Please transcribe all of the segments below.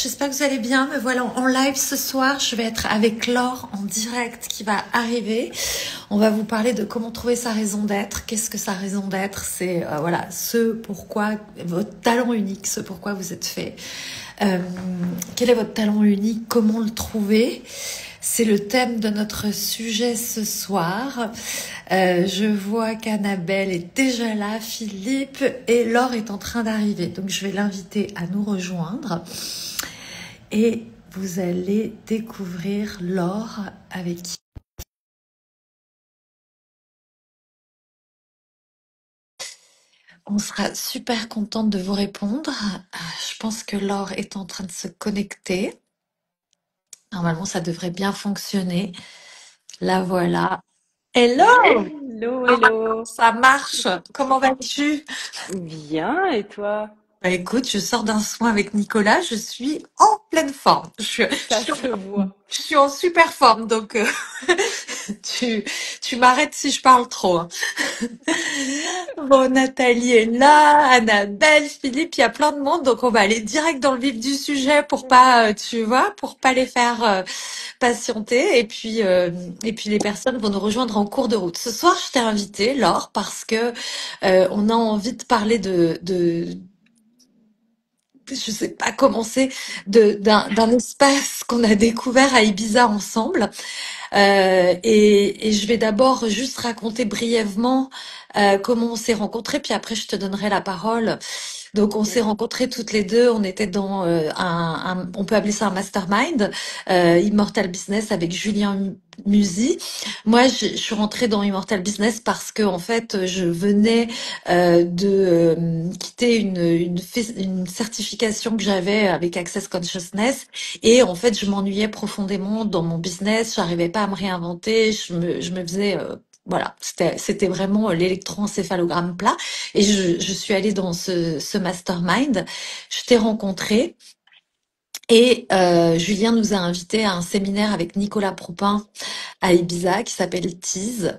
j'espère que vous allez bien. Me voilà en live ce soir. Je vais être avec Laure en direct qui va arriver. On va vous parler de comment trouver sa raison d'être. Qu'est-ce que sa raison d'être? C'est voilà, ce pourquoi votre talent unique, ce pourquoi vous êtes fait. Euh, Quel est votre talent unique? Comment le trouver? C'est le thème de notre sujet ce soir. Je vois qu'Annabelle est déjà là, Philippe et Laure est en train d'arriver. Donc je vais l'inviter à nous rejoindre et vous allez découvrir Laure avec qui on sera super contente de vous répondre. Je pense que Laure est en train de se connecter. Normalement, ça devrait bien fonctionner. La voilà. Hello! Hello, Normalement, hello. ça marche. Comment vas-tu? Bien, et toi? Bah écoute, je sors d'un soin avec Nicolas, je suis en pleine forme. Ça se voit. Je suis en super forme, donc tu, tu m'arrêtes si je parle trop, hein. Bon, Nathalie est là, Annabelle, Philippe, il y a plein de monde, donc on va aller direct dans le vif du sujet pour pas, tu vois, pour pas les faire patienter. Et puis les personnes vont nous rejoindre en cours de route. Ce soir, je t'ai invité, Laure, parce que on a envie de parler je sais pas comment c'est, d'un espace qu'on a découvert à Ibiza ensemble. Et je vais d'abord juste raconter brièvement comment on s'est rencontrés, puis après je te donnerai la parole. Donc on s'est Yes. rencontrés toutes les deux, on était dans on peut appeler ça un mastermind, Immortal Business avec Julien Musi. Moi, je suis rentrée dans Immortal Business parce que en fait, je venais de quitter une certification que j'avais avec Access Consciousness et en fait, je m'ennuyais profondément dans mon business, j'arrivais pas à me réinventer, je me faisais voilà, c'était vraiment l'électroencéphalogramme plat. Et je suis allée dans ce mastermind. Je t'ai rencontré et Julien nous a invités à un séminaire avec Nicolas Propin à Ibiza qui s'appelle Tease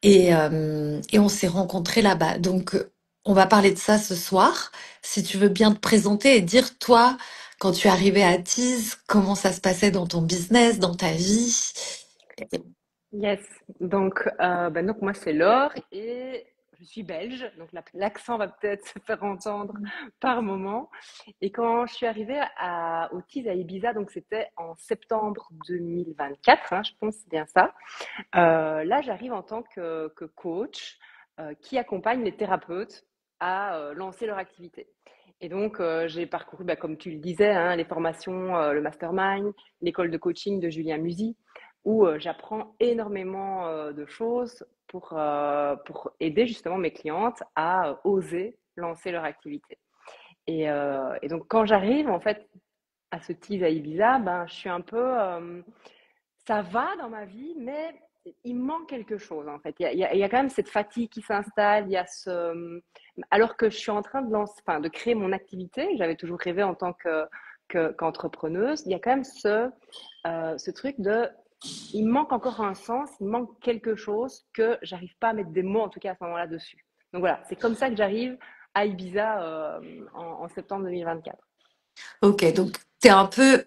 et on s'est rencontrés là-bas. Donc on va parler de ça ce soir. Si tu veux bien te présenter et dire toi quand tu es arrivé à Tease, comment ça se passait dans ton business, dans ta vie. Yes. Donc moi c'est Laure et je suis belge, donc l'accent va peut-être se faire entendre par moment. Et quand je suis arrivée au TIS à Ibiza, donc c'était en septembre 2024, hein, je pense c'est bien ça. Là j'arrive en tant que coach qui accompagne les thérapeutes à lancer leur activité. Et donc j'ai parcouru, bah, comme tu le disais, hein, les formations, le mastermind, l'école de coaching de Julien Musi où j'apprends énormément de choses pour aider justement mes clientes à oser lancer leur activité. Et donc, quand j'arrive en fait à ce tease à Ibiza, ben, je suis un peu. Ça va dans ma vie, mais il me manque quelque chose en fait. Il y a quand même cette fatigue qui s'installe. Il y a alors que je suis en train de de créer mon activité, j'avais toujours rêvé en tant qu'entrepreneuse, il y a quand même ce truc de il me manque encore un sens, il me manque quelque chose que j'arrive pas à mettre des mots, en tout cas à ce moment-là, dessus. Donc voilà, c'est comme ça que j'arrive à Ibiza en septembre 2024. Ok, donc t'es un peu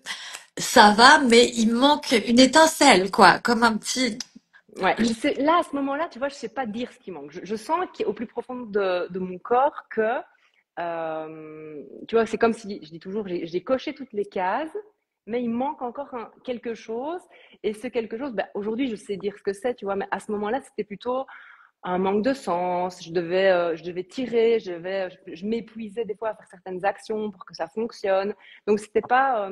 ça va, mais il manque une étincelle, quoi, comme un petit. Ouais, je sais, là, à ce moment-là, tu vois, je sais pas dire ce qui manque. Je sens qu'au plus profond de mon corps que, tu vois, c'est comme si, je dis toujours, j'ai coché toutes les cases, mais il manque encore quelque chose. Et ce quelque chose, ben, aujourd'hui, je sais dire ce que c'est, tu vois, mais à ce moment-là, c'était plutôt un manque de sens. Je devais tirer, je m'épuisais des fois à faire certaines actions pour que ça fonctionne. Donc, c'était pas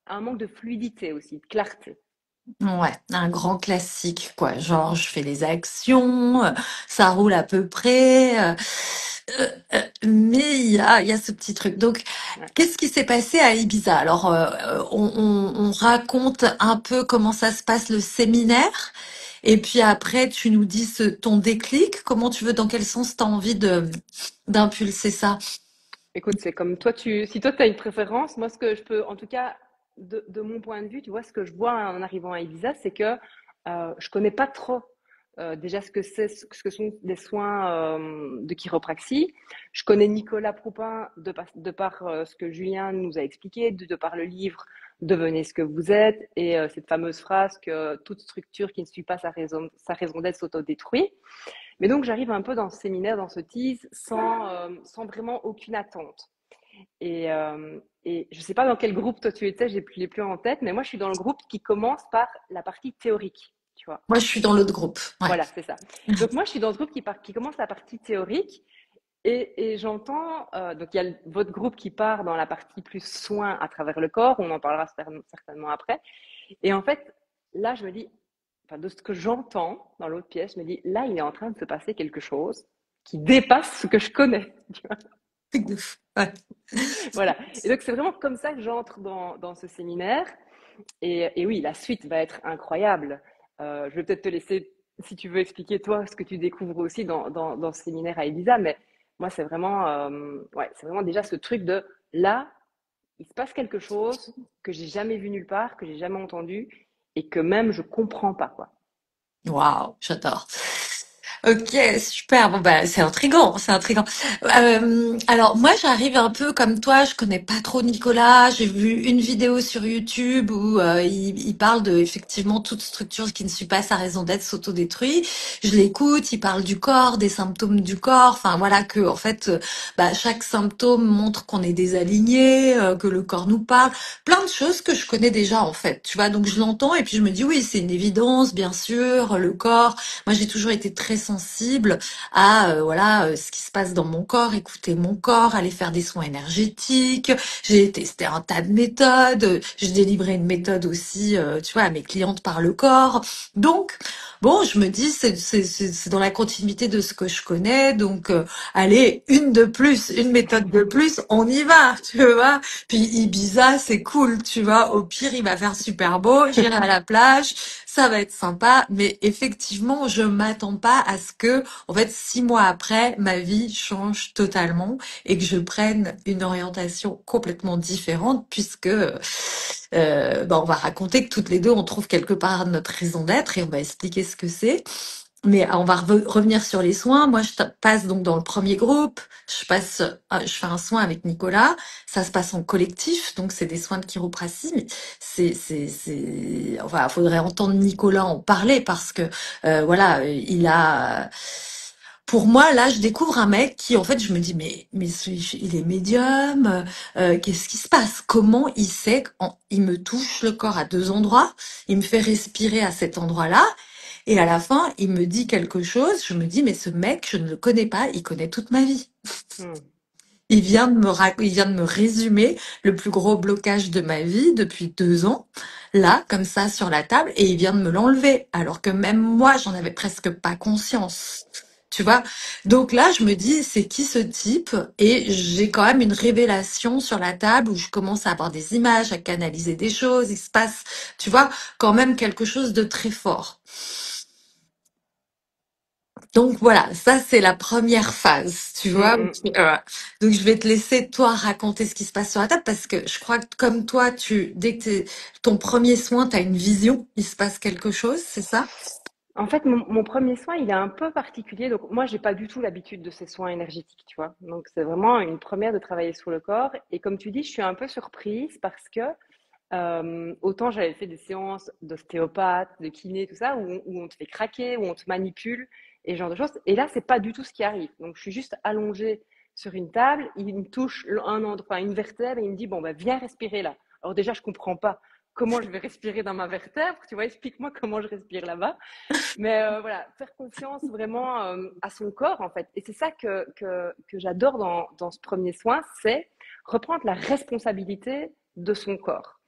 un manque de fluidité aussi, de clarté. Ouais, un grand classique, quoi. Genre, je fais les actions, ça roule à peu près, mais il y a ce petit truc. Donc, Ouais. qu'est-ce qui s'est passé à Ibiza? Alors, on raconte un peu comment ça se passe le séminaire, et puis après, tu nous dis ton déclic. Comment tu veux, dans quel sens tu as envie d'impulser ça? Écoute, c'est comme toi, si toi tu as une préférence, moi ce que je peux, en tout cas de mon point de vue, tu vois, ce que je vois en arrivant à Ibiza, c'est que je connais pas trop. déjà ce que sont des soins de chiropraxie. Je connais Nicolas Proupin de par ce que Julien nous a expliqué, de par le livre Devenez ce que vous êtes et cette fameuse phrase que toute structure qui ne suit pas sa raison d'être s'autodétruit. Mais donc j'arrive un peu dans ce séminaire, dans ce tease, sans vraiment aucune attente. Et je ne sais pas dans quel groupe toi tu étais, je l'ai plus en tête, mais moi je suis dans le groupe qui commence par la partie théorique, tu vois. Moi, je suis dans l'autre groupe. Ouais. Voilà, c'est ça. Donc moi je suis dans ce groupe qui commence la partie théorique et j'entends, donc il y a votre groupe qui part dans la partie plus soins à travers le corps, on en parlera certainement après. Et en fait, là je me dis, enfin, de ce que j'entends dans l'autre pièce, je me dis, là il est en train de se passer quelque chose qui dépasse ce que je connais. Tu vois. Truc de fou. Ouais. Voilà. Et donc c'est vraiment comme ça que j'entre dans ce séminaire. Et oui, la suite va être incroyable. Je vais peut-être te laisser, si tu veux expliquer toi ce que tu découvres aussi dans ce séminaire à Elisa, mais moi ouais, c'est vraiment déjà ce truc de là, il se passe quelque chose que j'ai jamais vu nulle part, que j'ai jamais entendu et que même je comprends pas quoi. Waouh, j'adore. Ok, super. Bon bah c'est intriguant, c'est intriguant. Alors moi j'arrive un peu comme toi, je connais pas trop Nicolas. J'ai vu une vidéo sur YouTube où il parle de effectivement toute structure qui ne suit pas sa raison d'être s'autodétruit. Je l'écoute, il parle du corps, des symptômes du corps. Enfin voilà que en fait bah, chaque symptôme montre qu'on est désaligné, que le corps nous parle. Plein de choses que je connais déjà en fait. Tu vois, donc je l'entends et puis je me dis oui c'est une évidence bien sûr, le corps. Moi, j'ai toujours été très sensible à voilà ce qui se passe dans mon corps, écouter mon corps, aller faire des soins énergétiques. J'ai testé un tas de méthodes. J'ai délivré une méthode aussi, tu vois, à mes clientes par le corps. Donc, bon, je me dis c'est dans la continuité de ce que je connais. Donc, allez, une de plus, une méthode de plus, on y va, tu vois. Puis Ibiza, c'est cool, tu vois. Au pire, il va faire super beau. J'irai à la plage, ça va être sympa, mais effectivement, je m'attends pas à ce que, en fait, 6 mois après, ma vie change totalement et que je prenne une orientation complètement différente, puisque bah, on va raconter que toutes les deux, on trouve quelque part notre raison d'être et on va expliquer ce que c'est. Mais on va revenir sur les soins. Moi, passe donc dans le premier groupe. Je fais un soin avec Nicolas. Ça se passe en collectif, donc c'est des soins de chiropratie. Mais enfin, faudrait entendre Nicolas en parler parce que voilà, il a. Pour moi, là, je découvre un mec qui, en fait, je me dis, il est médium. Qu'est-ce qui se passe? Comment il sait il me touche le corps à 2 endroits, il me fait respirer à cet endroit-là. Et à la fin, il me dit quelque chose. Je me dis, mais ce mec, je ne le connais pas. Il connaît toute ma vie. Hmm. Il vient de me résumer le plus gros blocage de ma vie depuis 2 ans, là, comme ça, sur la table, et il vient de me l'enlever. Alors que même moi, j'en avais presque pas conscience. Tu vois? Donc là, je me dis, c'est qui ce type? Et j'ai quand même une révélation sur la table où je commence à avoir des images, à canaliser des choses. Il se passe, tu vois, quand même quelque chose de très fort. Donc voilà, ça c'est la première phase, tu Hmm, vois. hmm. Donc je vais te laisser toi raconter ce qui se passe sur la table parce que je crois que comme toi, dès que ton premier soin, tu as une vision, il se passe quelque chose, c'est ça? En fait, mon premier soin, il est un peu particulier. Donc, moi, j'ai pas du tout l'habitude de ces soins énergétiques, tu vois. Donc, c'est vraiment une première de travailler sur le corps. Et comme tu dis, je suis un peu surprise parce que autant j'avais fait des séances d'ostéopathe, de kiné, tout ça, où on te fait craquer, où on te manipule et ce genre de choses. Et là, c'est pas du tout ce qui arrive. Donc, je suis juste allongée sur une table, il me touche un endroit, enfin, une vertèbre, et il me dit, bon, bah, viens respirer là. Alors déjà, je comprends pas comment je vais respirer dans ma vertèbre, tu vois, explique-moi comment je respire là-bas. Mais voilà, faire confiance vraiment à son corps, en fait. Et c'est ça que j'adore dans ce premier soin, c'est reprendre la responsabilité de son corps.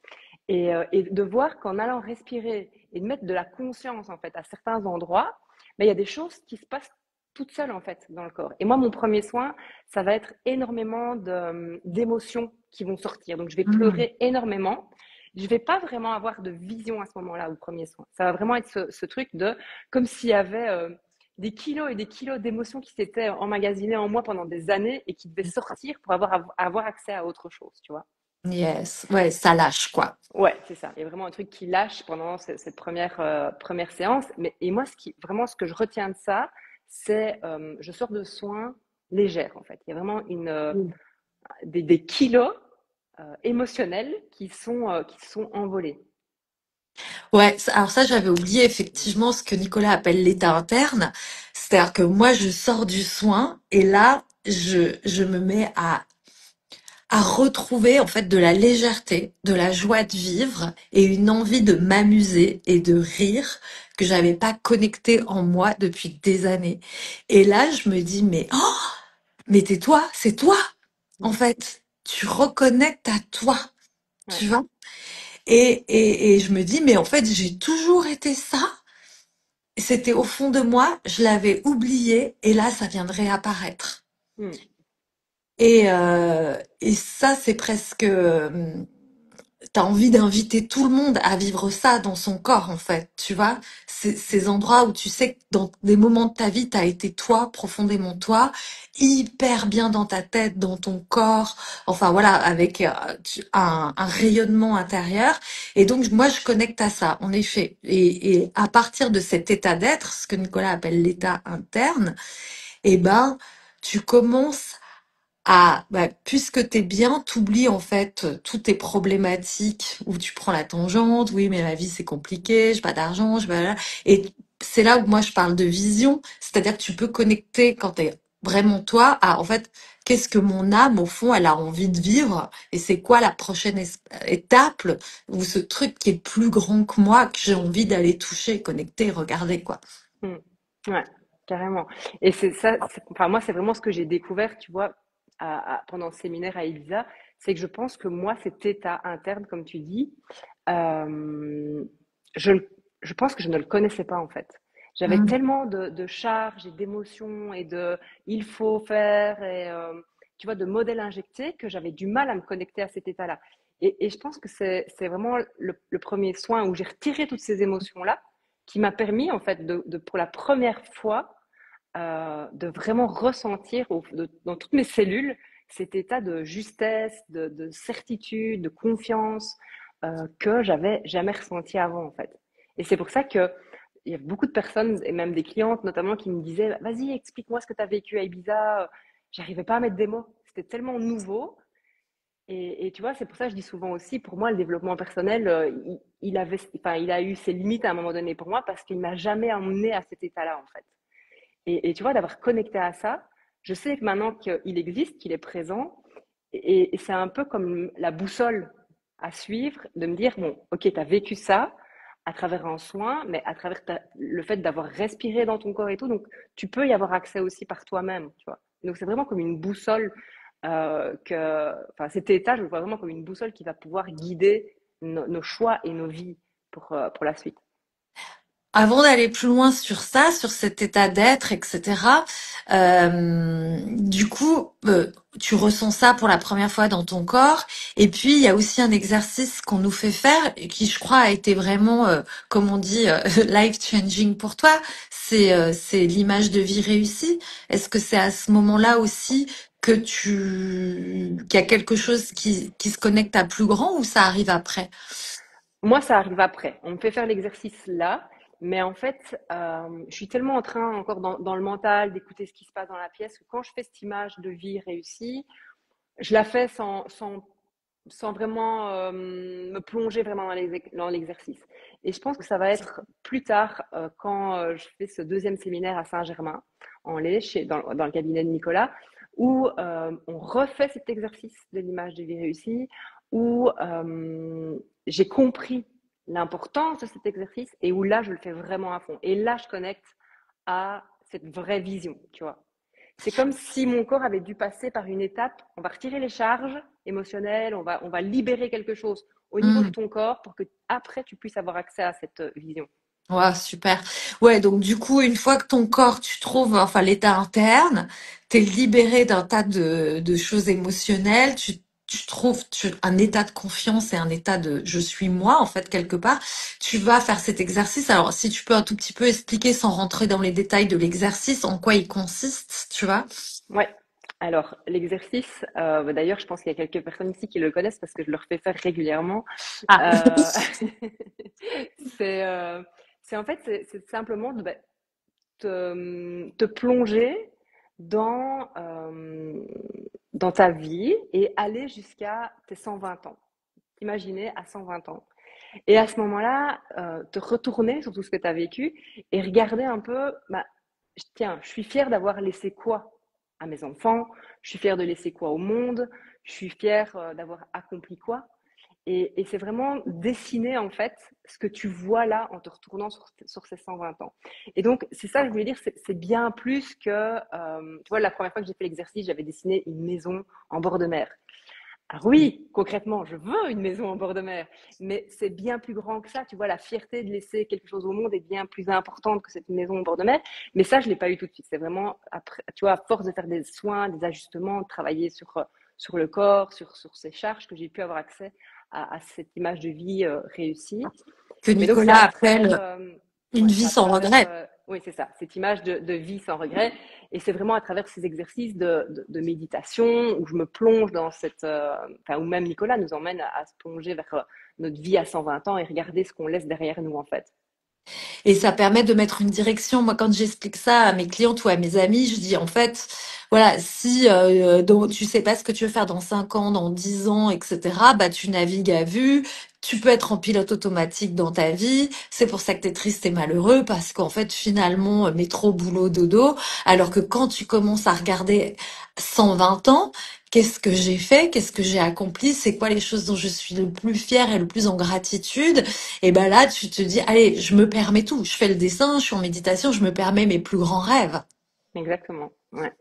Et de voir qu'en allant respirer et de mettre de la conscience, en fait, à certains endroits, ben, il y a des choses qui se passent toutes seules, en fait, dans le corps. Et moi, mon premier soin, ça va être énormément d'émotions qui vont sortir. Donc, je vais Hmm. pleurer énormément. Je vais pas vraiment avoir de vision à ce moment-là au premier soin. Ça va vraiment être ce truc de comme s'il y avait des kilos et des kilos d'émotions qui s'étaient emmagasinées en moi pendant des années et qui devaient sortir pour avoir accès à autre chose, tu vois. Yes, ouais, ça lâche quoi. Ouais, c'est ça. Il y a vraiment un truc qui lâche pendant cette première séance. Mais, et moi, vraiment, ce que je retiens de ça, c'est je sors de soins légères, en fait. Il y a vraiment des kilos émotionnels qui sont envolés. Ouais, alors ça, j'avais oublié effectivement ce que Nicolas appelle l'état interne. C'est-à-dire que moi, je sors du soin et là, je me mets à retrouver en fait de la légèreté, de la joie de vivre et une envie de m'amuser et de rire que j'avais pas connecté en moi depuis des années. Et là, je me dis, mais t'es toi, c'est toi, en Mm. fait. Tu reconnectes à toi, Ouais. tu vois. Et je me dis, mais en fait, j'ai toujours été ça. C'était au fond de moi, je l'avais oublié, et là, ça vient de réapparaître. Mm. Et ça, c'est presque, t'as envie d'inviter tout le monde à vivre ça dans son corps, en fait, tu vois. Ces endroits où tu sais que dans des moments de ta vie, t'as été toi, profondément toi, hyper bien dans ta tête, dans ton corps, enfin voilà, avec un rayonnement intérieur. Et donc, moi, je connecte à ça, en effet. Et à partir de cet état d'être, ce que Nicolas appelle l'état interne, eh ben, tu commences puisque t'es bien, t'oublies en fait toutes tes problématiques où tu prends la tangente, oui, mais ma vie c'est compliqué, j'ai pas d'argent, et c'est là où moi je parle de vision, c'est-à-dire que tu peux connecter quand t'es vraiment toi à, en fait, qu'est-ce que mon âme, au fond, elle a envie de vivre, et c'est quoi la prochaine étape, ou ce truc qui est plus grand que moi, que j'ai envie d'aller toucher, connecter, regarder, quoi. Mm. Ouais, carrément. Et c'est ça, enfin, moi, c'est vraiment ce que j'ai découvert, tu vois, pendant le séminaire à Ibiza, c'est que je pense que moi, cet état interne, comme tu dis, euh, je, le- je pense que je ne le connaissais pas, en fait. J'avais Mm. tellement de charges et d'émotions et de il faut faire et, tu vois, de modèles injectés que j'avais du mal à me connecter à cet état-là. Et je pense que c'est vraiment le premier soin où j'ai retiré toutes ces émotions-là qui m'a permis, en fait, pour la première fois, de vraiment ressentir dans toutes mes cellules cet état de justesse, de certitude, de confiance que j'avais jamais ressenti avant, en fait. Et c'est pour ça que il y a beaucoup de personnes, et même des clientes notamment, qui me disaient, vas-y, explique-moi ce que tu as vécu à Ibiza. J'arrivais pas à mettre des mots. C'était tellement nouveau. Et tu vois, c'est pour ça que je dis souvent aussi, pour moi, le développement personnel, il a eu ses limites à un moment donné pour moi parce qu'il m'a jamais emmené à cet état-là, en fait. Et tu vois, d'avoir connecté à ça, je sais que maintenant qu'il existe, qu'il est présent, et c'est un peu comme la boussole à suivre, de me dire, bon, ok, tu as vécu ça à travers un soin, mais à travers le fait d'avoir respiré dans ton corps et tout, donc tu peux y avoir accès aussi par toi-même, tu vois. Donc c'est vraiment comme une boussole enfin cet état, je le vois vraiment comme une boussole qui va pouvoir guider nos choix et nos vies pour la suite. Avant d'aller plus loin sur ça, sur cet état d'être, etc., du coup, tu ressens ça pour la première fois dans ton corps. Et puis, il y a aussi un exercice qu'on nous fait faire, et qui, je crois, a été vraiment, comme on dit, life-changing pour toi. C'est l'image de vie réussie. Est-ce que c'est à ce moment-là aussi que qu'il y a quelque chose qui se connecte à plus grand ou ça arrive après? Moi, ça arrive après. On me fait faire l'exercice là, mais en fait, je suis tellement en train encore dans le mental d'écouter ce qui se passe dans la pièce que quand je fais cette image de vie réussie, je la fais sans vraiment me plonger vraiment dans l'exercice. Et je pense que ça va être plus tard quand je fais ce deuxième séminaire à Saint-Germain-en-Laye, dans le cabinet de Nicolas, où on refait cet exercice de l'image de vie réussie, où j'ai compris l'importance de cet exercice et où là, je le fais vraiment à fond. Et là, je connecte à cette vraie vision, tu vois. C'est comme si mon corps avait dû passer par une étape. On va retirer les charges émotionnelles, on va libérer quelque chose au niveau de Hmm. ton corps pour que après tu puisses avoir accès à cette vision. Ouais, super. Ouais, donc du coup, une fois que ton corps, tu trouves, enfin, l'état interne, t'es libéré d'un tas de choses émotionnelles, tu trouves un état de confiance et un état de je suis moi, en fait, quelque part. Tu vas faire cet exercice. Alors, si tu peux un tout petit peu expliquer sans rentrer dans les détails de l'exercice, en quoi il consiste, tu vois? Ouais. Alors, l'exercice, d'ailleurs, je pense qu'il y a quelques personnes ici qui le connaissent parce que je leur fais faire régulièrement. Ah, Euh, c'est en fait, c'est simplement de, te plonger dans, dans ta vie et aller jusqu'à tes 120 ans. T'imaginer à 120 ans. Et à ce moment-là, te retourner sur tout ce que tu as vécu et regarder un peu, bah, tiens, je suis fière d'avoir laissé quoi à mes enfants, je suis fière de laisser quoi au monde, je suis fière d'avoir accompli quoi. Et c'est vraiment dessiner en fait ce que tu vois là en te retournant sur ces 120 ans. Et donc c'est ça que je voulais dire, c'est bien plus que, tu vois, la première fois que j'ai fait l'exercice, j'avais dessiné une maison en bord de mer. Alors oui, concrètement, je veux une maison en bord de mer, mais c'est bien plus grand que ça. Tu vois, la fierté de laisser quelque chose au monde est bien plus importante que cette maison en bord de mer. Mais ça, je l'ai pas eu tout de suite. C'est vraiment après, tu vois, à force de faire des soins, des ajustements, de travailler sur le corps, sur ces charges que j'ai pu avoir accès à cette image de vie réussie. que Mais donc, c'est Nicolas à travers, appelle une ouais, c'est vie à sans travers, regret. oui, c'est ça, cette image de vie sans regret. Et c'est vraiment à travers ces exercices de méditation où je me plonge dans cette, enfin, où même Nicolas nous emmène à se plonger vers notre vie à 120 ans et regarder ce qu'on laisse derrière nous, en fait. Et ça permet de mettre une direction. Moi, quand j'explique ça à mes clientes ou à mes amis, je dis en fait, voilà, si tu sais pas ce que tu veux faire dans 5 ans, dans 10 ans, etc., bah tu navigues à vue. Tu peux être en pilote automatique dans ta vie. C'est pour ça que tu es triste et malheureux parce qu'en fait, finalement, métro, boulot, dodo. Alors que quand tu commences à regarder 120 ans, qu'est-ce que j'ai fait? Qu'est-ce que j'ai accompli? C'est quoi les choses dont je suis le plus fière et le plus en gratitude? Et ben là, tu te dis, allez, je me permets tout. Je fais le dessin, je suis en méditation, je me permets mes plus grands rêves. Exactement. Ouais,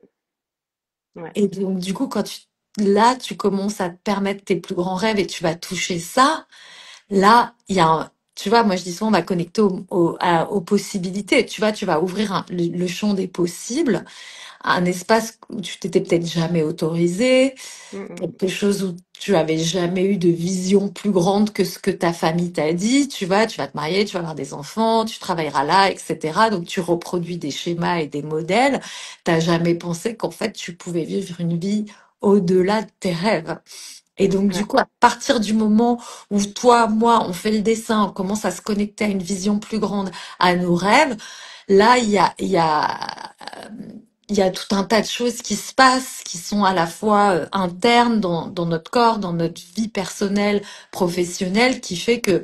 ouais, Et donc, du coup, là, tu commences à te permettre tes plus grands rêves et tu vas toucher ça. Là, tu vois, moi, je dis souvent, on va connecter aux possibilités. Tu vois, tu vas ouvrir le champ des possibles, un espace où tu t'étais peut-être jamais autorisé, mm, mm. quelque chose où tu avais jamais eu de vision plus grande que ce que ta famille t'a dit, tu vois, tu vas te marier, tu vas avoir des enfants, tu travailleras là, etc. Donc tu reproduis des schémas et des modèles. T'as jamais pensé qu'en fait tu pouvais vivre une vie au-delà de tes rêves. Et donc du Ouais, coup, à partir du moment où toi, moi, on fait le dessin, on commence à se connecter à une vision plus grande, à nos rêves, là, il y a tout un tas de choses qui se passent, qui sont à la fois internes dans notre corps, dans notre vie personnelle, professionnelle, qui fait que,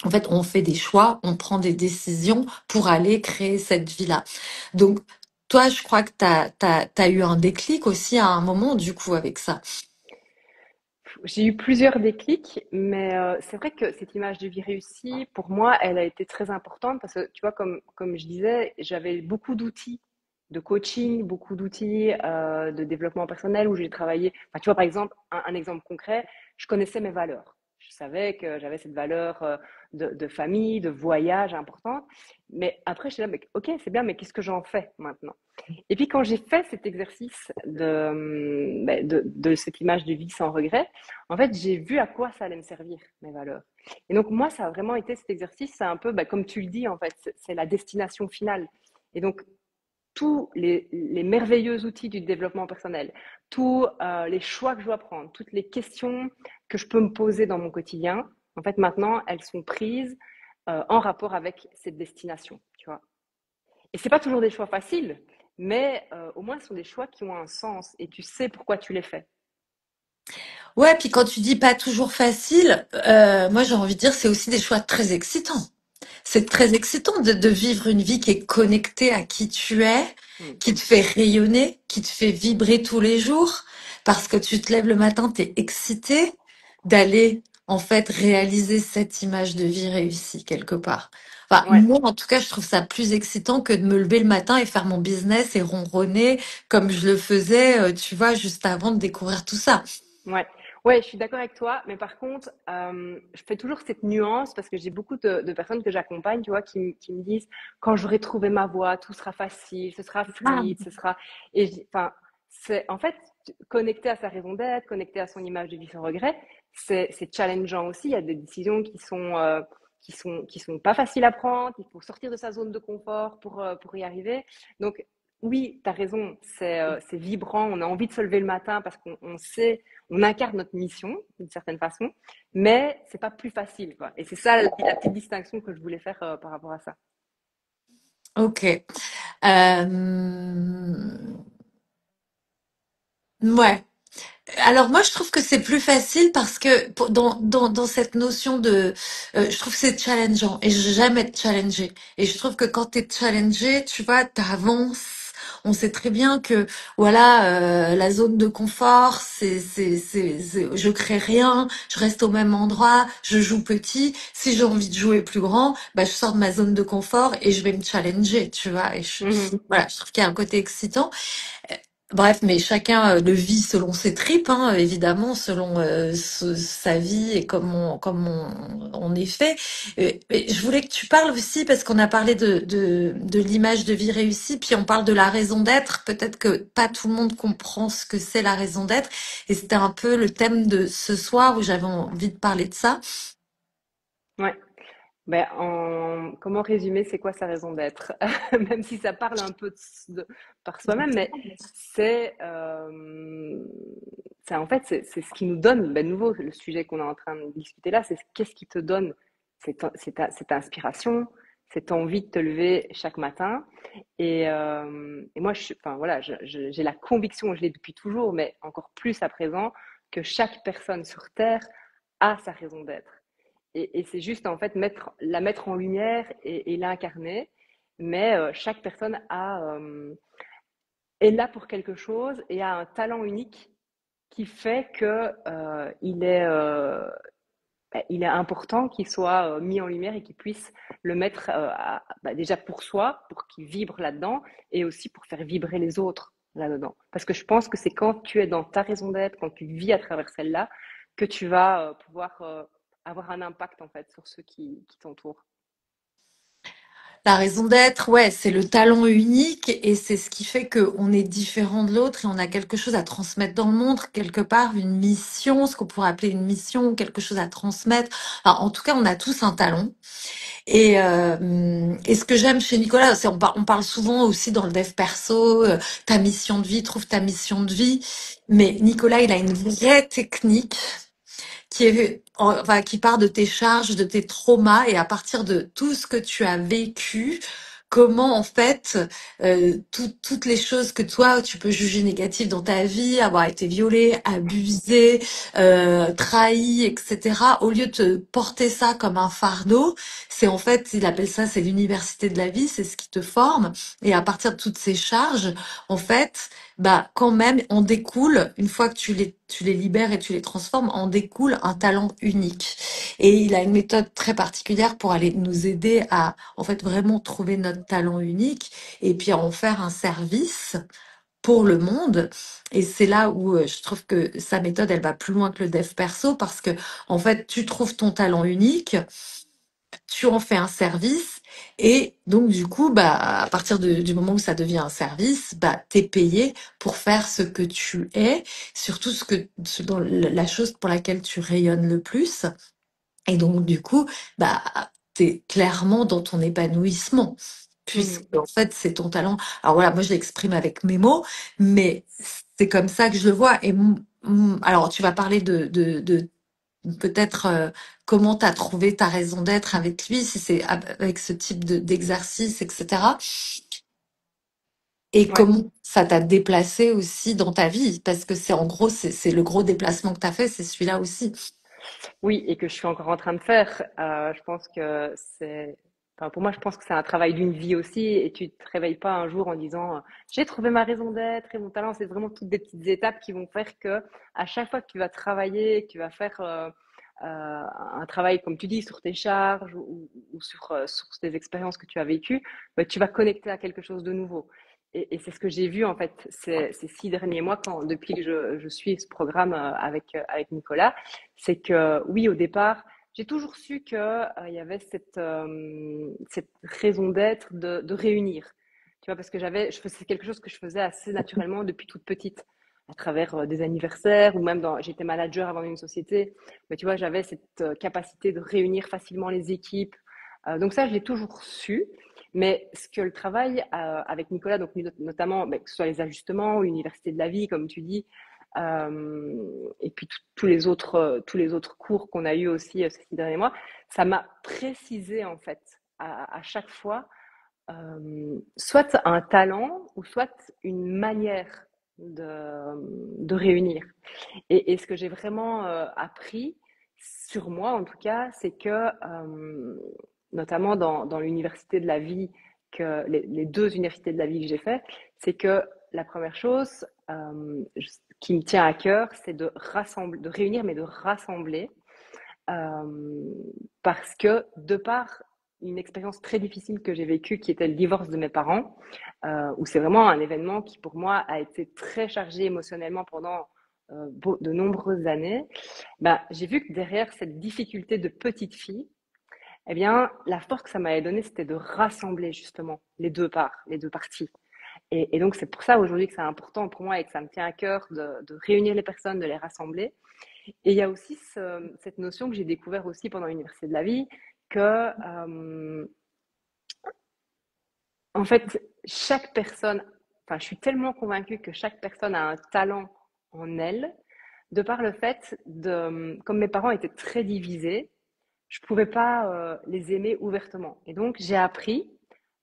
en fait, on fait des choix, on prend des décisions pour aller créer cette vie-là. Donc, toi, je crois que t'as eu un déclic aussi à un moment, du coup, avec ça. j'ai eu plusieurs déclics, mais c'est vrai que cette image de vie réussie, pour moi, elle a été très importante parce que, tu vois, comme je disais, j'avais beaucoup d'outils de coaching, beaucoup d'outils de développement personnel où j'ai travaillé. Enfin, tu vois, par exemple, un exemple concret, je connaissais mes valeurs. Je savais que j'avais cette valeur de famille, de voyage importante. Mais après, je suis là, mais, ok, c'est bien, mais qu'est-ce que j'en fais maintenant? Et puis quand j'ai fait cet exercice de cette image de vie sans regret, en fait, j'ai vu à quoi ça allait me servir, mes valeurs. Et donc moi, ça a vraiment été cet exercice, c'est un peu, comme tu le dis, en fait, c'est la destination finale. Et donc, tous les merveilleux outils du développement personnel, tous les choix que je dois prendre, toutes les questions que je peux me poser dans mon quotidien, en fait, maintenant, elles sont prises en rapport avec cette destination, tu vois. Et c'est pas toujours des choix faciles, mais au moins ce sont des choix qui ont un sens et tu sais pourquoi tu les fais. Ouais, puis quand tu dis pas toujours facile, moi j'ai envie de dire c'est aussi des choix très excitants. C'est très excitant de vivre une vie qui est connectée à qui tu es, Mm. qui te fait rayonner, qui te fait vibrer tous les jours, parce que tu te lèves le matin, tu es excité d'aller en fait réaliser cette image de vie réussie quelque part. Enfin, Ouais, moi, en tout cas, je trouve ça plus excitant que de me lever le matin et faire mon business et ronronner comme je le faisais, tu vois, juste avant de découvrir tout ça. ouais, ouais, je suis d'accord avec toi, mais par contre, je fais toujours cette nuance parce que j'ai beaucoup de personnes que j'accompagne, tu vois, qui me disent quand j'aurai trouvé ma voie, tout sera facile, ce sera Ah, fluide, ce sera. Et enfin, c'est en fait connecté à sa raison d'être, connecté à son image de vie sans regret, c'est challengeant aussi. Il y a des décisions qui sont pas faciles à prendre. Il faut sortir de sa zone de confort pour y arriver. Donc oui, tu as raison, c'est vibrant. On a envie de se lever le matin parce qu'on sait on incarne notre mission d'une certaine façon, mais c'est pas plus facile, quoi. Et c'est ça la petite distinction que je voulais faire par rapport à ça. Ok. Euh, ouais. Alors moi je trouve que c'est plus facile parce que dans cette notion de je trouve que c'est challengeant et j'aime être challengée et je trouve que quand t'es challengé tu vois t'avances. On sait très bien que voilà la zone de confort je crée rien, je reste au même endroit, je joue petit. Si j'ai envie de jouer plus grand, bah je sors de ma zone de confort et je vais me challenger, tu vois. Mhm. Voilà, je trouve qu'il y a un côté excitant. Bref, mais chacun le vit selon ses tripes, hein, évidemment, selon sa vie et on est fait. Et je voulais que tu parles aussi, parce qu'on a parlé de l'image de vie réussie, puis on parle de la raison d'être. Peut-être que pas tout le monde comprend ce que c'est la raison d'être. Et c'était un peu le thème de ce soir où j'avais envie de parler de ça. Ouais. Ben, comment résumer c'est quoi sa raison d'être? Même si ça parle un peu par soi-même, mais c'est en fait c'est ce qui nous donne, ben, nouveau le sujet qu'on est en train de discuter là, c'est qu'est-ce qui te donne cette inspiration, cette envie de te lever chaque matin. Et moi, enfin voilà, j'ai la conviction, je l'ai depuis toujours, mais encore plus à présent, que chaque personne sur Terre a sa raison d'être. Et c'est juste en fait la mettre en lumière et l'incarner. Mais chaque personne est là pour quelque chose et a un talent unique qui fait que il est important qu'il soit mis en lumière et qu'il puisse le mettre déjà pour soi, pour qu'il vibre là-dedans, et aussi pour faire vibrer les autres là-dedans. Parce que je pense que c'est quand tu es dans ta raison d'être, quand tu vis à travers celle-là, que tu vas pouvoir avoir un impact en fait sur ceux qui t'entourent. La raison d'être, ouais, c'est le talent unique et c'est ce qui fait qu'on est différent de l'autre et on a quelque chose à transmettre dans le monde, quelque part, une mission, ce qu'on pourrait appeler une mission, quelque chose à transmettre. Enfin, en tout cas, on a tous un talent. Et ce que j'aime chez Nicolas, c'est on parle souvent aussi dans le dev perso, ta mission de vie, trouve ta mission de vie. Mais Nicolas, il a une vraie technique qui part de tes charges, de tes traumas, et à partir de tout ce que tu as vécu, comment en fait toutes les choses que toi tu peux juger négatives dans ta vie, avoir été violé, abusé, trahi, etc. Au lieu de te porter ça comme un fardeau, c'est en fait, il appelle ça, c'est l'université de la vie, c'est ce qui te forme. Et à partir de toutes ces charges, en fait, bah quand même, en découle, une fois que tu les libères et tu les transformes, en découle un talent unique. Et il a une méthode très particulière pour aller nous aider à, en fait, vraiment trouver notre talent unique et puis à en faire un service pour le monde. Et c'est là où je trouve que sa méthode, elle va plus loin que le dev perso parce que, en fait, tu trouves ton talent unique, tu en fais un service et donc du coup bah à partir du moment où ça devient un service bah t'es payé pour faire ce que tu es, surtout dans la chose pour laquelle tu rayonnes le plus et donc du coup bah t'es clairement dans ton épanouissement puisque Mhm. en fait c'est ton talent. Alors voilà, moi je l'exprime avec mes mots, mais c'est comme ça que je le vois. Alors tu vas parler de peut-être comment tu as trouvé ta raison d'être avec lui, si c'est avec ce type d'exercice, etc. Et Ouais. comment ça t'a déplacé aussi dans ta vie, parce que c'est en gros, c'est le gros déplacement que tu as fait, c'est celui-là aussi. Oui, et que je suis encore en train de faire. Je pense que enfin, pour moi, je pense que c'est un travail d'une vie aussi. Et tu te réveilles pas un jour en disant j'ai trouvé ma raison d'être et mon talent. C'est vraiment toutes des petites étapes qui vont faire que à chaque fois que tu vas travailler, que tu vas faire un travail, comme tu dis, sur tes charges ou sur tes expériences que tu as vécues, bah, tu vas connecter à quelque chose de nouveau. Et c'est ce que j'ai vu en fait ces 6 derniers mois depuis que je suis ce programme avec Nicolas, c'est que oui, au départ, j'ai toujours su que il y avait cette raison d'être de réunir. Tu vois, parce que c'est quelque chose que je faisais assez naturellement depuis toute petite, à travers des anniversaires ou même j'étais manager avant une société. Mais tu vois, j'avais cette capacité de réunir facilement les équipes. Donc ça, je l'ai toujours su. Mais ce que le travail avec Nicolas, donc notamment, que ce soit les ajustements, l'université de la vie, comme tu dis, et puis tous les autres cours qu'on a eu aussi ces 6 derniers mois, ça m'a précisé en fait à chaque fois soit un talent ou soit une manière de réunir. Et ce que j'ai vraiment appris sur moi, en tout cas, c'est que, notamment dans l'université de la vie, les deux universités de la vie que j'ai fait, c'est que la première chose qui me tient à cœur, c'est de rassembler, de réunir, mais de rassembler, euh, parce que de par une expérience très difficile que j'ai vécue, qui était le divorce de mes parents, où c'est vraiment un événement qui pour moi a été très chargé émotionnellement pendant de nombreuses années, bah, j'ai vu que derrière cette difficulté de petite fille, eh bien, la force que ça m'avait donnée, c'était de rassembler justement les deux parties. Et donc, c'est pour ça aujourd'hui que c'est important pour moi et que ça me tient à cœur de réunir les personnes, de les rassembler. Et il y a aussi cette notion que j'ai découvert aussi pendant l'université de la vie, que en fait, chaque personne, enfin, je suis tellement convaincue que chaque personne a un talent en elle, de par le fait de, comme mes parents étaient très divisés, je pouvais pas les aimer ouvertement. Et donc, j'ai appris,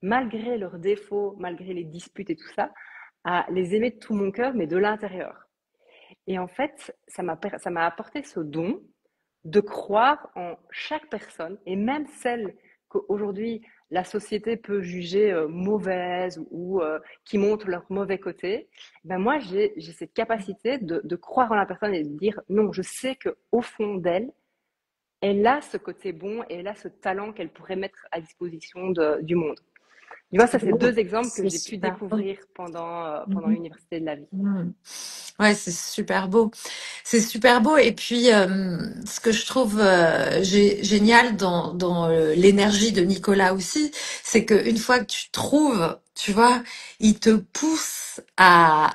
malgré leurs défauts, malgré les disputes et tout ça, à les aimer de tout mon cœur, mais de l'intérieur. Et en fait, ça m'a apporté ce don de croire en chaque personne, et même celle qu'aujourd'hui la société peut juger mauvaise ou qui montrent leur mauvais côté. Ben moi, j'ai cette capacité de croire en la personne et de dire non, je sais qu'au fond d'elle, elle a ce côté bon et elle a ce talent qu'elle pourrait mettre à disposition du monde. Tu vois, ça, c'est deux exemples que C'est j'ai pu super beau. découvrir pendant Mhm. l'université de la vie. Mhm. Ouais, c'est super beau. C'est super beau. Et puis, ce que je trouve génial dans l'énergie de Nicolas aussi, c'est qu'une fois que tu trouves, tu vois, il te pousse à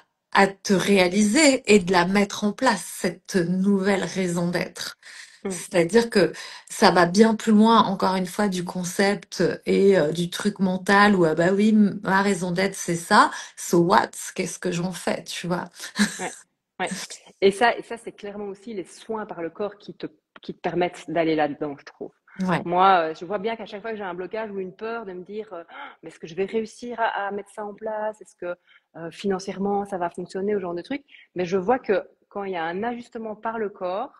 te réaliser et de la mettre en place, cette nouvelle raison d'être. Mm. C'est-à-dire que ça va bien plus loin, encore une fois, du concept et du truc mental où, ah bah oui, ma raison d'être, c'est ça. So what? Qu'est-ce que j'en fais, tu vois? Ouais, ouais. Et ça, c'est clairement aussi les soins par le corps qui te permettent d'aller là-dedans, je trouve. Ouais. Moi, je vois bien qu'à chaque fois que j'ai un blocage ou une peur de me dire, mais est-ce que je vais réussir à mettre ça en place? Est-ce que financièrement ça va fonctionner, ou ce genre de trucs? Mais je vois que quand il y a un ajustement par le corps,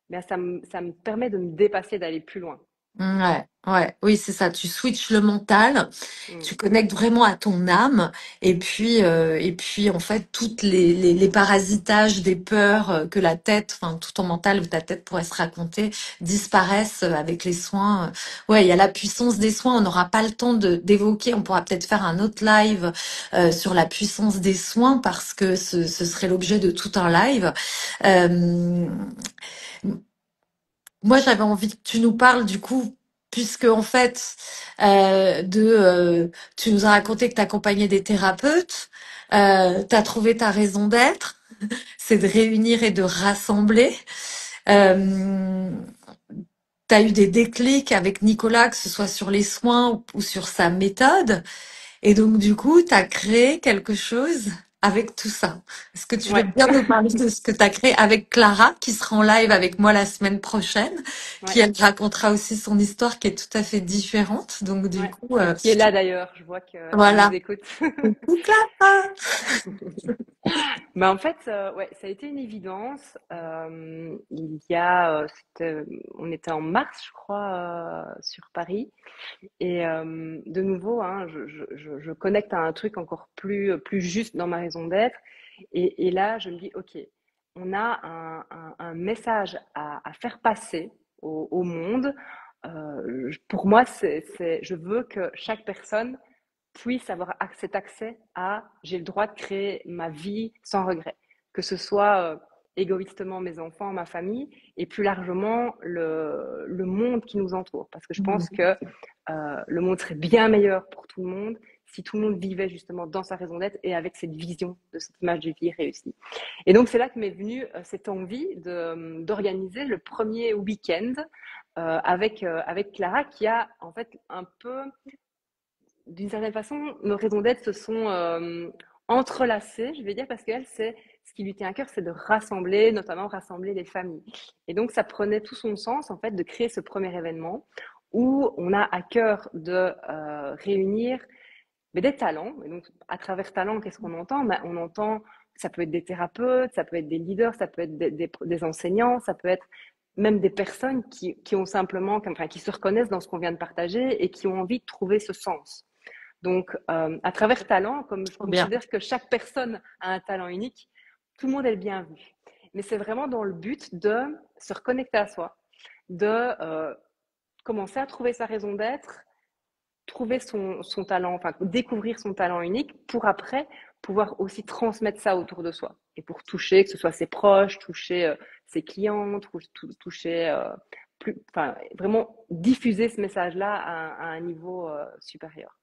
bien, ça me permet de me dépasser, d'aller plus loin. Ouais, ouais, oui, c'est ça. Tu switches le mental, Mm. tu connectes vraiment à ton âme, et puis en fait, toutes les parasitages des peurs que la tête, enfin tout ton mental ou ta tête pourrait se raconter, disparaissent avec les soins. Ouais, il y a la puissance des soins. On n'aura pas le temps de d'évoquer. On pourra peut-être faire un autre live sur la puissance des soins parce que ce serait l'objet de tout un live. Euh, Moi, j'avais envie que tu nous parles du coup, puisque en fait, tu nous as raconté que tu accompagnais des thérapeutes, tu as trouvé ta raison d'être, c'est de réunir et de rassembler. Euh, tu as eu des déclics avec Nicolas, que ce soit sur les soins ou sur sa méthode. Et donc, du coup, tu as créé quelque chose avec tout ça. Est-ce que tu veux Ouais, bien nous parler de ce que tu as créé avec Clara, qui sera en live avec moi la semaine prochaine, ouais, qui elle racontera aussi son histoire qui est tout à fait différente. Donc, du ouais. coup, Qui est là d'ailleurs, je vois qu'elle nous voilà. écoute. Coucou Clara! Bah, en fait, ouais, ça a été une évidence. Il y a, on était en mars, je crois, sur Paris. Et de nouveau, hein, je connecte à un truc encore plus juste dans ma raison d'être. Et là, je me dis, OK, on a un message à faire passer au monde. Pour moi, je veux que chaque personne puisse avoir cet accès à j'ai le droit de créer ma vie sans regret, que ce soit égoïstement mes enfants, ma famille, et plus largement le monde qui nous entoure. Parce que je pense que le monde serait bien meilleur pour tout le monde si tout le monde vivait justement dans sa raison d'être et avec cette vision de cette image de vie réussie. Et donc c'est là que m'est venue cette envie d'organiser le premier week-end avec Clara qui a en fait un peu d'une certaine façon, nos raisons d'être se sont entrelacées, je vais dire, parce qu'elle, c'est qui lui tient à cœur, c'est de rassembler, notamment rassembler les familles. Et donc, ça prenait tout son sens, en fait, de créer ce premier événement où on a à cœur de réunir mais des talents. Et donc, à travers talent, qu'est-ce qu'on entend? Ben, on entend, ça peut être des thérapeutes, ça peut être des leaders, ça peut être des enseignants, ça peut être même des personnes qui ont simplement, enfin, qui se reconnaissent dans ce qu'on vient de partager et qui ont envie de trouver ce sens. Donc, à travers talent, comme je Trop bien. considère que chaque personne a un talent unique, tout le monde est le bienvenu. Mais c'est vraiment dans le but de se reconnecter à soi, de commencer à trouver sa raison d'être, trouver son talent, enfin découvrir son talent unique pour après pouvoir aussi transmettre ça autour de soi et pour toucher, que ce soit ses proches, toucher ses clients, toucher, enfin vraiment diffuser ce message-là à un niveau supérieur.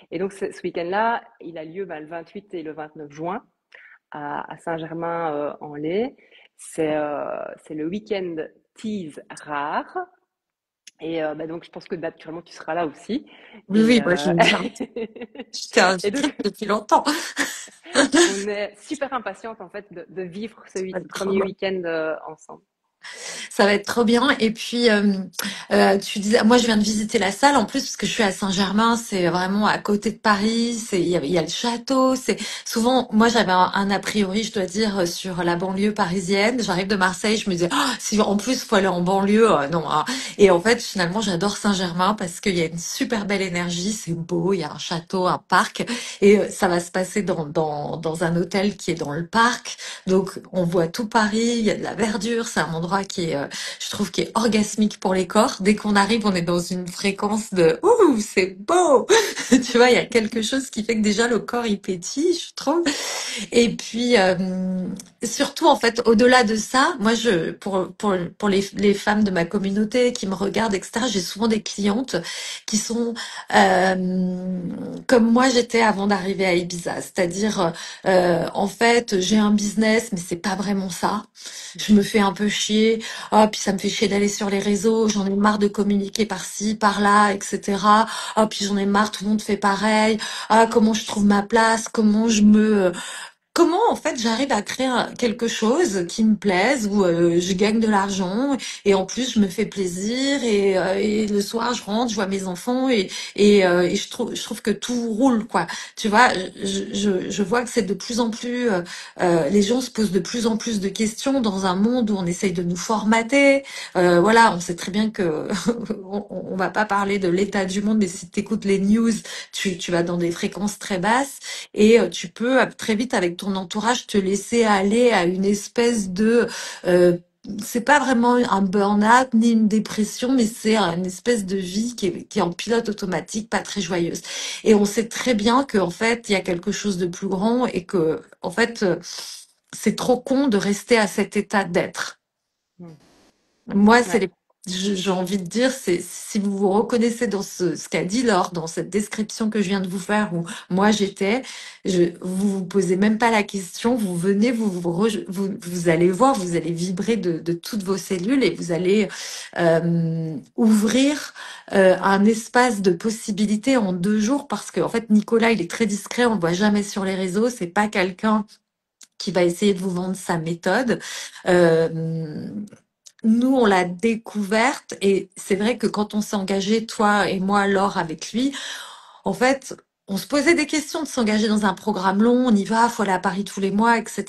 Et donc ce week-end-là, il a lieu le 28 et le 29 juin à Saint-Germain-en-Laye. C'est le week-end tease rare. Et donc, je pense que naturellement, tu seras là aussi. Oui, Et, oui, moi j'aime bien. Je t'ai et donc, invité depuis longtemps. on est super impatiente en fait de vivre ce Trop premier bien. week-end ensemble. Ça va être trop bien. Et puis, tu disais, moi, je viens de visiter la salle en plus parce que je suis à Saint-Germain. C'est vraiment à côté de Paris. Il y a le château. C'est souvent, moi, j'avais un a priori, je dois dire, sur la banlieue parisienne. J'arrive de Marseille, je me disais, oh, si en plus faut aller en banlieue, non. Hein. Et en fait, finalement, j'adore Saint-Germain parce qu'il y a une super belle énergie. C'est beau. Il y a un château, un parc, et ça va se passer dans un hôtel qui est dans le parc. Donc, on voit tout Paris, il y a de la verdure, c'est un endroit qui est, je trouve, qui est orgasmique pour les corps. Dès qu'on arrive, on est dans une fréquence de ouh, c'est beau. Tu vois, il y a quelque chose qui fait que déjà le corps il pétille, je trouve. Et puis surtout en fait, au-delà de ça, moi pour les femmes de ma communauté qui me regardent, etc. J'ai souvent des clientes qui sont comme moi j'étais avant d'arriver à Ibiza, c'est-à-dire en fait j'ai un business mais c'est pas vraiment ça. Je me fais un peu chier. Oh, puis ça me fait chier d'aller sur les réseaux. J'en ai marre de communiquer par-ci, par-là, etc. Oh, puis j'en ai marre, tout le monde fait pareil. Ah, comment je trouve ma place, comment en fait j'arrive à créer quelque chose qui me plaise où je gagne de l'argent et en plus je me fais plaisir et le soir je rentre, je vois mes enfants et je trouve que tout roule quoi. Tu vois, je vois que c'est de plus en plus les gens se posent de plus en plus de questions dans un monde où on essaye de nous formater. Voilà, on sait très bien que on va pas parler de l'état du monde, mais si tu écoutes les news, tu vas dans des fréquences très basses. Et tu peux très vite avec ton entourage te laisser aller à une espèce de euh, c'est pas vraiment un burn-out ni une dépression, mais c'est une espèce de vie qui est en pilote automatique, pas très joyeuse. Et on sait très bien qu'en fait, il y a quelque chose de plus grand et que, en fait, c'est trop con de rester à cet état d'être. Mm. Moi, Ouais. j'ai envie de dire, c'est si vous vous reconnaissez dans ce qu'a dit Laure, dans cette description que je viens de vous faire, où moi j'étais, vous vous posez même pas la question, vous venez, vous allez voir, vous allez vibrer de toutes vos cellules et vous allez ouvrir un espace de possibilités en 2 jours parce que en fait Nicolas il est très discret, on le voit jamais sur les réseaux, c'est pas quelqu'un qui va essayer de vous vendre sa méthode. Euh, Nous, on l'a découverte et c'est vrai que quand on s'est engagé, toi et moi, Laure, avec lui, en fait, on se posait des questions de s'engager dans un programme long, on y va, faut aller à Paris tous les mois, etc.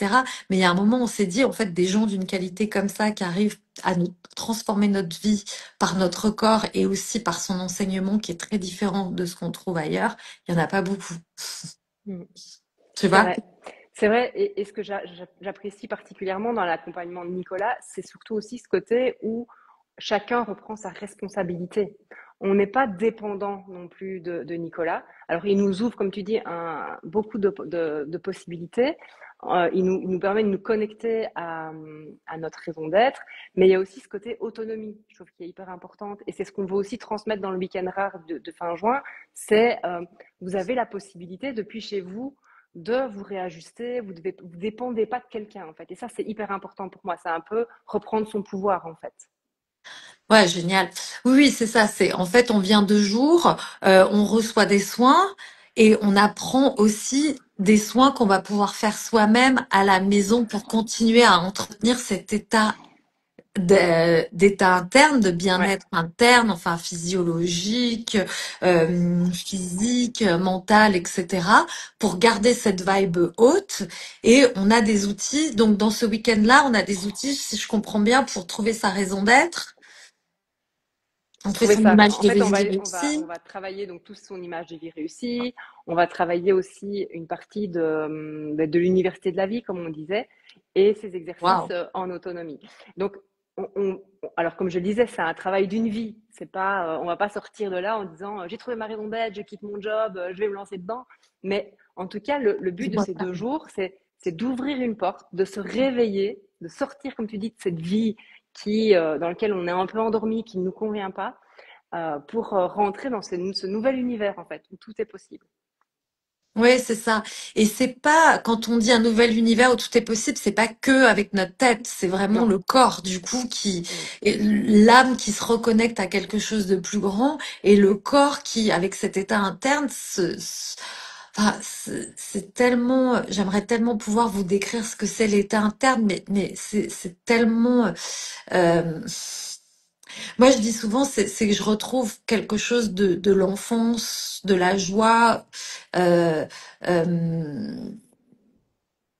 Mais il y a un moment, on s'est dit, en fait, des gens d'une qualité comme ça qui arrivent à nous transformer notre vie par notre corps et aussi par son enseignement qui est très différent de ce qu'on trouve ailleurs, il y en a pas beaucoup. Mm. Tu C'est vois? vrai. C'est vrai. Et ce que j'apprécie particulièrement dans l'accompagnement de Nicolas, c'est surtout aussi ce côté où chacun reprend sa responsabilité. On n'est pas dépendant non plus de Nicolas. Alors, il nous ouvre, comme tu dis, beaucoup de possibilités. Il nous permet de nous connecter à notre raison d'être, mais il y a aussi ce côté autonomie, je trouve, qui est hyper importante. Et c'est ce qu'on veut aussi transmettre dans le week-end rare de fin juin. C'est, vous avez la possibilité, depuis chez vous, de vous réajuster. Vous dépendez pas de quelqu'un, en fait. Et ça, c'est hyper important pour moi. C'est un peu reprendre son pouvoir, en fait. Ouais, génial. Oui, oui, c'est ça. C'est en fait, on vient 2 jours, on reçoit des soins et on apprend aussi. des soins qu'on va pouvoir faire soi-même à la maison pour continuer à entretenir cet état d'état interne, de Ouais, bien-être interne, enfin physiologique, physique, mental, etc., pour garder cette vibe haute. Et on a des outils. Donc dans ce week-end-là, on a des outils, si je comprends bien, pour trouver sa raison d'être. On fait trouver son ça. image En de fait, vie on réussie. va travailler donc toute son image de vie réussie. On va travailler aussi une partie de l'université de la vie, comme on disait, et ces exercices Waouh. en autonomie. Donc, alors comme je le disais, c'est un travail d'une vie. C'est pas, on va pas sortir de là en disant j'ai trouvé ma raison d'être, je quitte mon job, je vais me lancer dedans. Mais en tout cas, le but de Dis-moi ces pas. 2 jours, c'est d'ouvrir une porte, de se réveiller, de sortir, comme tu dis, de cette vie dans laquelle on est un peu endormi, qui ne nous convient pas, pour rentrer dans ce nouvel univers, en fait, où tout est possible. Oui, c'est ça. Et c'est pas, quand on dit un nouvel univers où tout est possible, c'est pas que avec notre tête, c'est vraiment Non. le corps, du coup, Mm. et l'âme qui se reconnecte à quelque chose de plus grand et le corps qui, avec cet état interne, enfin, c'est tellement, j'aimerais tellement pouvoir vous décrire ce que c'est l'état interne, mais c'est tellement, euh, moi, je dis souvent, c'est que je retrouve quelque chose de l'enfance, de la joie, euh, euh,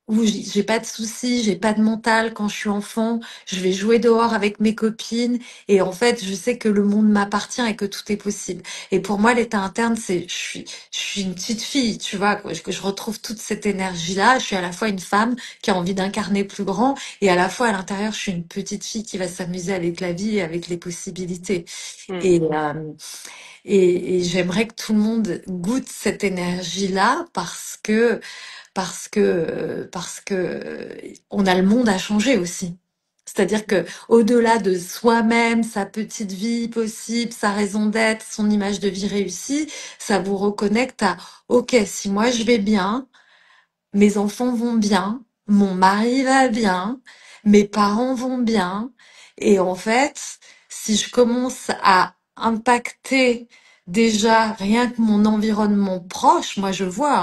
où j'ai pas de soucis, j'ai pas de mental quand je suis enfant. Je vais jouer dehors avec mes copines et en fait, je sais que le monde m'appartient et que tout est possible. Et pour moi, l'état interne, je suis une petite fille, tu vois, que je retrouve toute cette énergie-là. Je suis à la fois une femme qui a envie d'incarner plus grand et à la fois à l'intérieur, je suis une petite fille qui va s'amuser avec la vie et avec les possibilités. Mm. Et, et j'aimerais que tout le monde goûte cette énergie-là parce que on a le monde à changer aussi. C'est-à-dire que au-delà de soi-même, sa petite vie possible, sa raison d'être, son image de vie réussie, ça vous reconnecte à OK, si moi je vais bien, mes enfants vont bien, mon mari va bien, mes parents vont bien. Et en fait, si je commence à impacter déjà rien que mon environnement proche, moi je vois,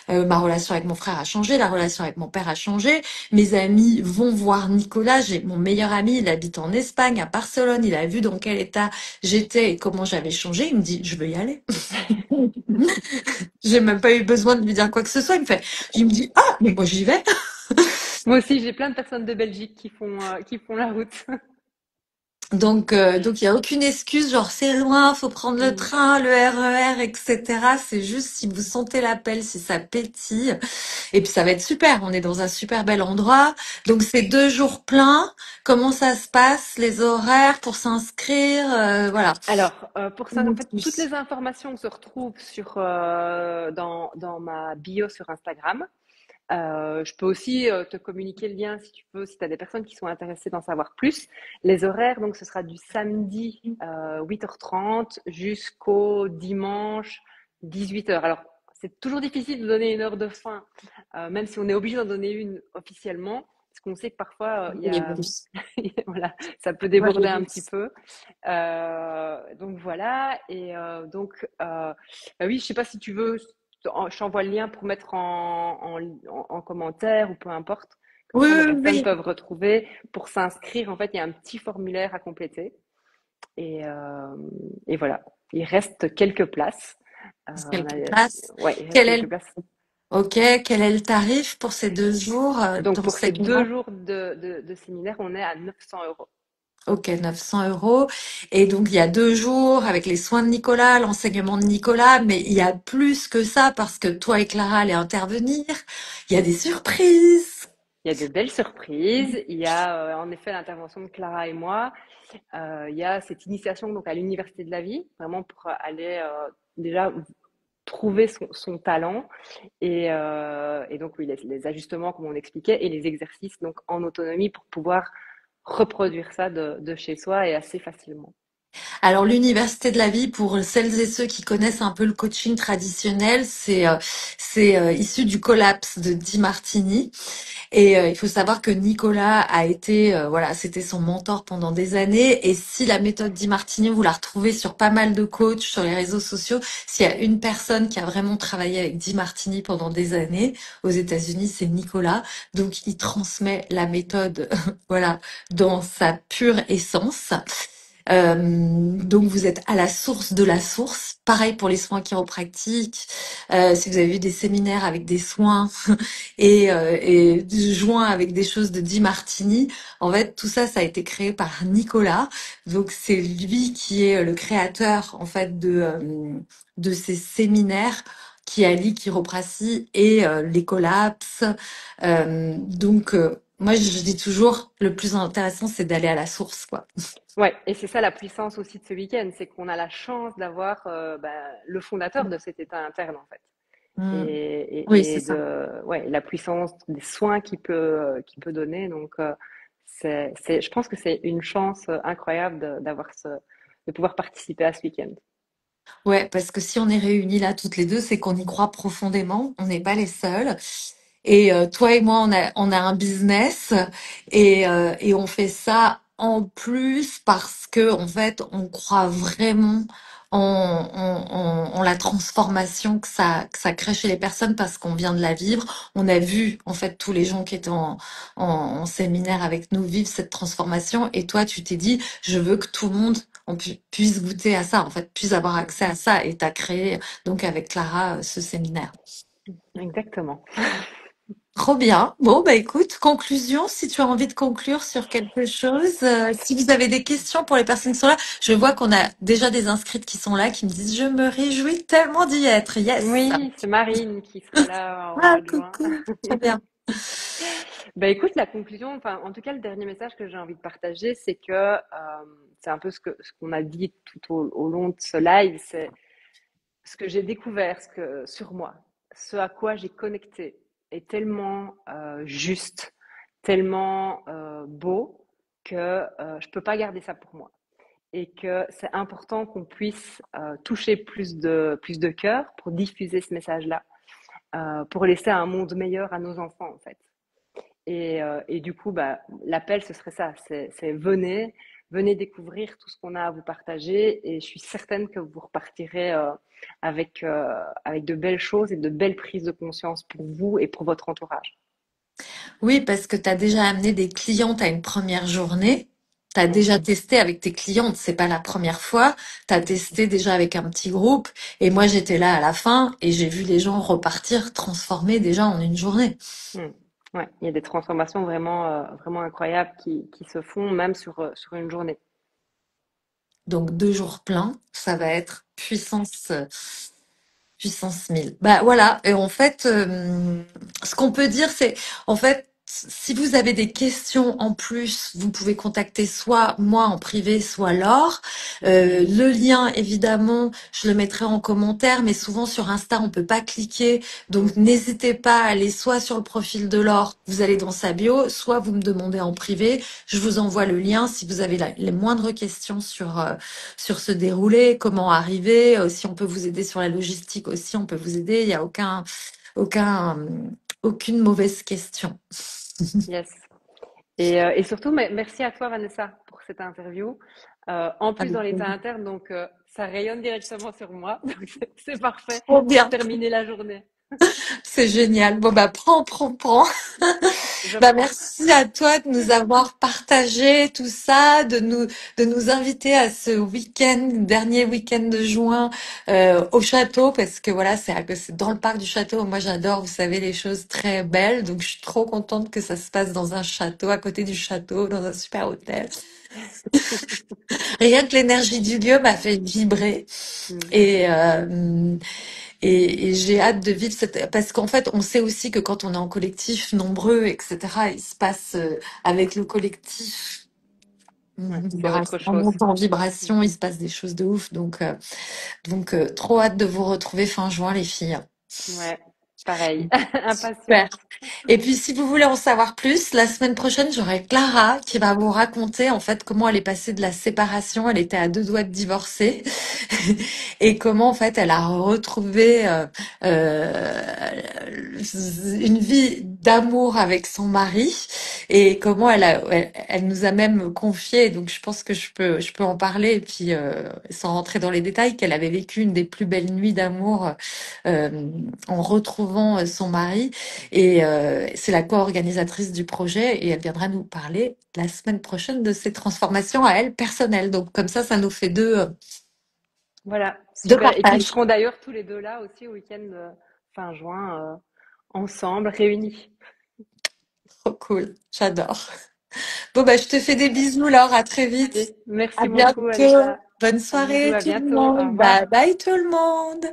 hein, ma relation avec mon frère a changé, la relation avec mon père a changé, mes amis vont voir Nicolas, j'ai mon meilleur ami, il habite en Espagne, à Barcelone, il a vu dans quel état j'étais et comment j'avais changé, il me dit, je veux y aller. J'ai même pas eu besoin de lui dire quoi que ce soit. Il me dit, ah, mais moi j'y vais. Moi aussi, j'ai plein de personnes de Belgique qui font la route. Donc il y a aucune excuse, genre c'est loin, faut prendre le Mm. train, le RER, etc. C'est juste si vous sentez l'appel, si ça pétille. Et puis ça va être super. On est dans un super bel endroit. Donc c'est 2 jours pleins. Comment ça se passe, les horaires pour s'inscrire, voilà. Alors, pour ça, en Dis-nous fait, toutes plus. les informations se retrouvent dans ma bio sur Instagram. Je peux aussi te communiquer le lien si tu veux, si tu as des personnes qui sont intéressées d'en savoir plus. Les horaires, donc ce sera du samedi 8h30 jusqu'au dimanche 18h. Alors, c'est toujours difficile de donner une heure de fin, même si on est obligé d'en donner une officiellement, parce qu'on sait que parfois, il y Les a, bus. voilà, ça peut Moi, les déborder un petit bus. peu. Donc voilà, bah oui, je sais pas si tu veux, je t'envoie le lien pour mettre en commentaire ou peu importe. Comme Oui, ça, les oui, personnes oui. peuvent retrouver. Pour s'inscrire, en fait, il y a un petit formulaire à compléter. Et, euh, et voilà, il reste quelques places. Quelques places. Ouais, il reste Quel est quelques le places. Ok, quel est le tarif pour ces 2 jours Donc dans pour ces ces deux cas-là? jours de séminaire, on est à 900 €. Ok, 900 euros. Et donc, il y a 2 jours avec les soins de Nicolas, l'enseignement de Nicolas, mais il y a plus que ça parce que toi et Clara allez intervenir. Il y a des surprises. Il y a de belles surprises. Il y a en effet l'intervention de Clara et moi. Il y a cette initiation donc à l'université de la vie, vraiment pour aller déjà trouver son talent et donc oui, les ajustements comme on expliquait et les exercices donc en autonomie pour pouvoir reproduire ça de chez soi et assez facilement. Alors l'université de la vie, pour celles et ceux qui connaissent un peu le coaching traditionnel, c'est issu du collapse de Di Martini. Et il faut savoir que Nicolas a été, voilà, c'était son mentor pendant des années. Et si la méthode Di Martini, vous la retrouvez sur pas mal de coachs, sur les réseaux sociaux, s'il y a une personne qui a vraiment travaillé avec Di Martini pendant des années aux États-Unis, c'est Nicolas. Donc il transmet la méthode, voilà, dans sa pure essence. Donc vous êtes à la source de la source. Pareil pour les soins chiropractiques. Si vous avez vu des séminaires avec des soins et joints avec des choses de Di Martini, en fait tout ça, ça a été créé par Nicolas. Donc c'est lui qui est le créateur en fait de ces séminaires qui allient chiropratie et les collapses. Moi je dis toujours le plus intéressant c'est d'aller à la source quoi. Ouais, et c'est ça la puissance aussi de ce week-end, c'est qu'on a la chance d'avoir le fondateur de cet état interne en fait. Mm. Et, Oui, c'est ça. ouais, la puissance des soins qu'il peut donner. Donc, je pense que c'est une chance incroyable d'avoir de pouvoir participer à ce week-end. Ouais, parce que si on est réunis là toutes les deux, c'est qu'on y croit profondément. On n'est pas les seuls. Et toi et moi, on a un business et on fait ça en plus parce que en fait, on croit vraiment en la transformation que ça crée chez les personnes parce qu'on vient de la vivre. On a vu en fait tous les gens qui étaient en séminaire avec nous vivre cette transformation. Et toi, tu t'es dit, je veux que tout le monde puisse goûter à ça, en fait, puisse avoir accès à ça. Et tu as créé donc avec Clara ce séminaire. Exactement. Trop bien. Bon, bah écoute, conclusion, si tu as envie de conclure sur quelque chose, si vous avez des questions pour les personnes qui sont là, je vois qu'on a déjà des inscrites qui sont là, qui me disent, je me réjouis tellement d'y être. Yes. Oui, c'est Marine qui sera là au Ah, mois de juin. coucou. Très bien. Bah écoute, la conclusion, enfin, en tout cas, le dernier message que j'ai envie de partager, c'est que c'est un peu ce qu'on a dit tout au long de ce live, c'est ce que j'ai découvert sur moi, ce à quoi j'ai connecté est tellement juste, tellement beau que je ne peux pas garder ça pour moi. Et que c'est important qu'on puisse toucher plus de cœur pour diffuser ce message-là, pour laisser un monde meilleur à nos enfants, en fait. Et du coup, bah, l'appel, ce serait ça, c'est venez découvrir tout ce qu'on a à vous partager et je suis certaine que vous repartirez avec de belles choses et de belles prises de conscience pour vous et pour votre entourage. Oui, parce que tu as déjà amené des clientes à une première journée. Tu as Mm, déjà testé avec tes clientes, c'est pas la première fois. Tu as testé déjà avec un petit groupe. Et moi, j'étais là à la fin et j'ai vu les gens repartir transformés déjà en une journée. mm. Ouais, il y a des transformations vraiment incroyables qui se font même sur une journée. Donc 2 jours pleins, ça va être puissance 1000. Bah voilà, et en fait, ce qu'on peut dire, c'est, en fait, si vous avez des questions en plus, vous pouvez contacter soit moi en privé, soit Laure. Mhm, Le lien, évidemment, je le mettrai en commentaire, mais souvent sur Insta, on peut pas cliquer. Donc mhm, n'hésitez pas à aller soit sur le profil de Laure, vous allez dans sa bio, soit vous me demandez en privé. Je vous envoie le lien si vous avez les moindres questions sur ce déroulé, comment arriver, si on peut vous aider sur la logistique aussi, on peut vous aider. Il n'y a aucun, aucune mauvaise question. yes. Et surtout, merci à toi, Vanessa, pour cette interview. En plus, Avec dans l'état plaisir. interne, donc ça rayonne directement sur moi. Donc, c'est parfait Trop pour bien, terminer la journée. c'est génial. Bon bah prends. Je Bah prends. merci à toi de nous avoir partagé tout ça, de nous inviter à ce week-end, dernier week-end de juin au château parce que voilà c'est dans le parc du château. Moi j'adore, vous savez les choses très belles, donc je suis trop contente que ça se passe dans un château, à côté du château, dans un super hôtel. Rien que l'énergie du lieu m'a fait vibrer Mm. et et j'ai hâte de vivre cette parce qu'en fait on sait aussi que quand on est en collectif nombreux etc il se passe avec le collectif Ouais, c'est autre en chose. montant en vibration il se passe des choses de ouf donc trop hâte de vous retrouver fin juin les filles. Ouais. pareil, Super. impatiente. Et puis, si vous voulez en savoir plus, la semaine prochaine, j'aurai Clara qui va vous raconter en fait comment elle est passée de la séparation. Elle était à deux doigts de divorcer et comment en fait elle a retrouvé une vie d'amour avec son mari et comment elle nous a même confié. Donc, je pense que je peux en parler et puis sans rentrer dans les détails, qu'elle avait vécu une des plus belles nuits d'amour en retrouvant son mari. Et c'est la co-organisatrice du projet et elle viendra nous parler la semaine prochaine de ses transformations à elle personnelles. Donc comme ça nous fait Voilà, deux super. Et puis ils partages. seront d'ailleurs tous les deux là aussi au week-end fin juin, ensemble, réunis. Trop cool, j'adore. Bon bah je te fais des bisous Laure, à très vite. Allez, À merci beaucoup, bientôt. Alexia. Bonne Un bisou, soirée à tout le bientôt. Au monde. revoir. Bye bye tout le monde.